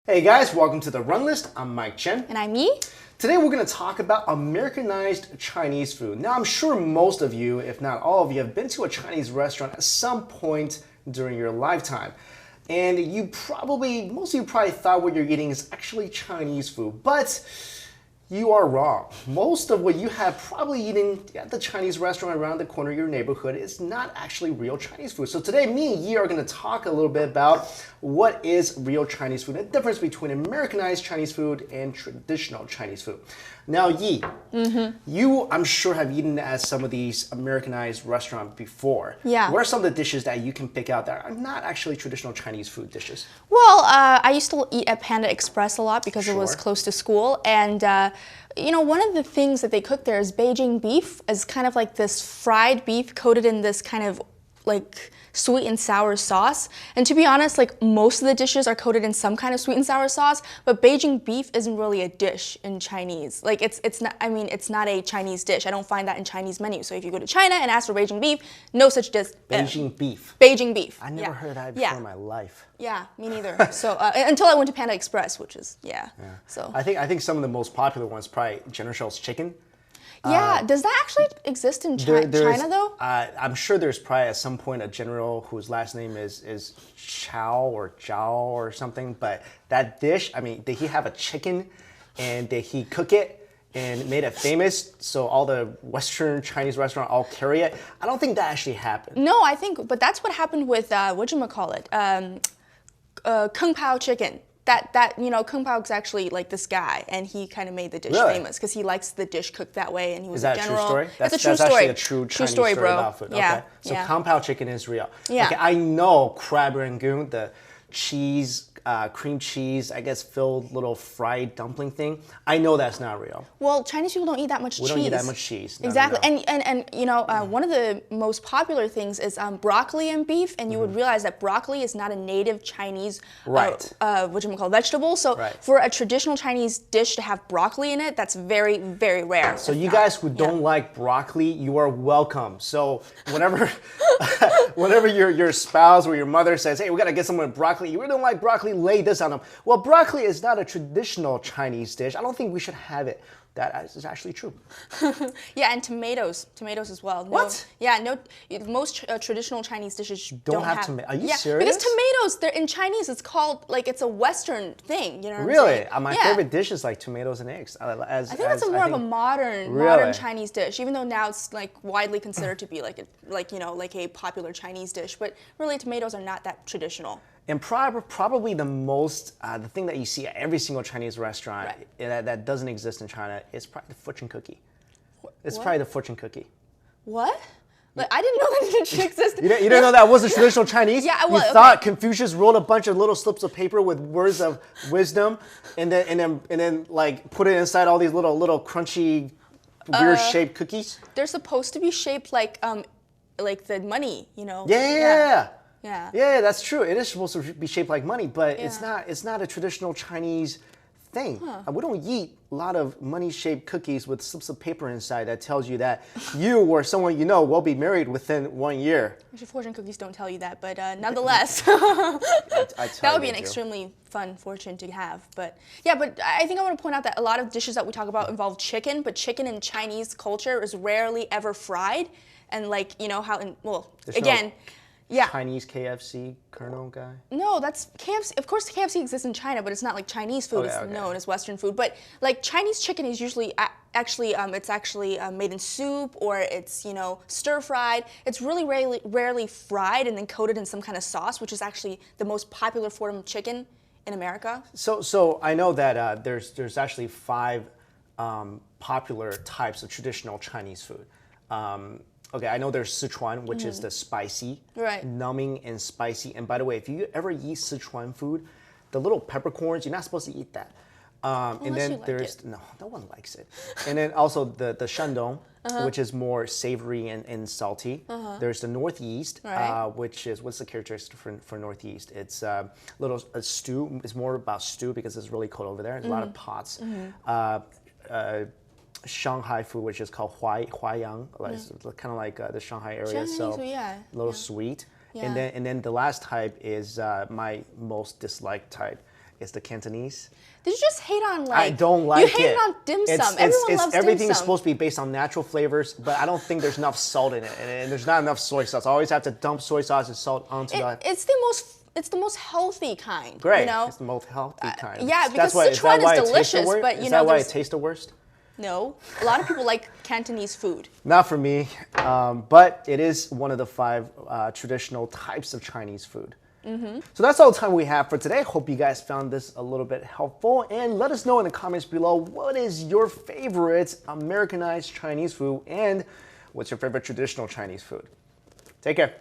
Hey guys, welcome to the Run List. I'm Mike Chen. And I'm Yi. Today we're going to talk about Americanized Chinese food. Now I'm sure most of you, if not all of you, have been to a Chinese restaurant at some point during your lifetime. And most of you probably thought what you're eating is actually Chinese food, but you are wrong. Most of what you have probably eaten at the Chinese restaurant around the corner of your neighborhood is not actually real Chinese food. So today, me and Yi are going to talk a little bit about what is real Chinese food, and the difference between Americanized Chinese food and traditional Chinese food. Now, Yi, you, I'm sure, have eaten at some of these Americanized restaurants before. Yeah. What are some of the dishes that you can pick out that are not actually traditional Chinese food dishes? Well, I used to eat at Panda Express a lot because it was Sure. close to school. And, one of the things that they cook there is Beijing beef, is kind of like this fried beef coated in this kind of like sweet and sour sauce. And to be honest, like most of the dishes are coated in some kind of sweet and sour sauce, but Beijing beef isn't really a dish in Chinese. Like it's not a Chinese dish. I don't find that in Chinese menus. So if you go to China and ask for Beijing beef, no such dish. Beijing beef. Beijing beef. I never heard that before in my life. Yeah, me neither. So until I went to Panda Express, which is So I think some of the most popular ones probably General Tso's chicken. yeah, does that actually exist in China though? I'm sure there's probably at some point a general whose last name is Tsao or Zhao or something. But that dish, I mean, did he have a chicken and did he cook it and made it famous so all the Western Chinese restaurants all carry it? I don't think that actually happened. No, but that's what happened with Kung Pao chicken. Kung Pao is actually like this guy, and he kind of made the dish famous because he likes the dish cooked that way, and he was Is that a a true general. story? It's a true story. Actually a true Chinese story bro. about food. Yeah. Okay. So yeah. Kung Pao chicken is real. Yeah. Okay, I know crab rangoon, the cheese, cream cheese, I guess filled little fried dumpling thing. I know that's not real. Well, Chinese people don't eat that much cheese. We don't eat that much cheese. No, exactly. no. And one of the most popular things is broccoli and beef, and you would realize that broccoli is not a native Chinese vegetable. So for a traditional Chinese dish to have broccoli in it, that's very, very rare. So you guys who don't like broccoli, you are welcome. So whenever your spouse or your mother says, hey, we gotta get someone broccoli, you really don't like broccoli, lay this on them. Well, broccoli is not a traditional Chinese dish. I don't think we should have it. That is actually true. Yeah, and tomatoes as well. What? Most traditional Chinese dishes don't have tomatoes. Are you serious? Because tomatoes, in Chinese, it's called, like, it's a Western thing, you know what Really? I'm saying? My favorite dish is like tomatoes and eggs. I think that's more of a modern Chinese dish, even though now it's like widely considered to be like a popular Chinese dish. But really, tomatoes are not that traditional. And probably the thing that you see at every single Chinese restaurant that doesn't exist in China is probably the fortune cookie. It's probably the fortune cookie. What? Like, I didn't know that didn't exist. You didn't know that was a traditional Chinese? Yeah, You thought Confucius wrote a bunch of little slips of paper with words of wisdom, and then like put it inside all these little crunchy, weird shaped cookies? They're supposed to be shaped like the money, you know. Yeah, that's true. It is supposed to be shaped like money, but it's not a traditional Chinese thing. We don't eat a lot of money-shaped cookies with slips of paper inside that tells you that you or someone you know will be married within 1 year. Actually, fortune cookies don't tell you that, but nonetheless, that would be an extremely fun fortune to have. But I think I want to point out that a lot of dishes that we talk about involve chicken, but chicken in Chinese culture is rarely ever fried, and Chinese KFC Colonel guy? No, that's KFC. Of course, KFC exists in China, but it's not like Chinese food. It's known as Western food. But like Chinese chicken is usually made in soup, or it's stir fried. It's really rarely fried and then coated in some kind of sauce, which is actually the most popular form of chicken in America. So I know that there's actually 5 popular types of traditional Chinese food. Okay, I know there's Sichuan, which is the spicy, numbing and spicy. And by the way, if you ever eat Sichuan food, the little peppercorns, you're not supposed to eat that. And then there's no one likes it. And then also the Shandong, which is more savory and salty. There's the Northeast, which is what's the characteristic for Northeast? It's a stew. It's more about stew because it's really cold over there. There's a lot of pots. Shanghai food, which is called Huaiyang, kind of like the Shanghai area, so a little sweet. And then the last type is my most disliked type. is the Cantonese. Did you just hate on like? I don't like it. You hated on dim sum. Everyone loves dim everything sum. is supposed to be based on natural flavors, but I don't think there's enough salt in it, and there's not enough soy sauce. I always have to dump soy sauce and salt onto that. It's the most healthy kind. Great. You know? It's the most healthy kind. Yeah, because That's Sichuan why is it tastes the delicious, worst? but you is know that why there's it tastes the worst? no. A lot of people like Cantonese food. Not for me, but it is one of the 5 traditional types of Chinese food. So that's all the time we have for today. Hope you guys found this a little bit helpful, and let us know in the comments below what is your favorite Americanized Chinese food and what's your favorite traditional Chinese food. Take care.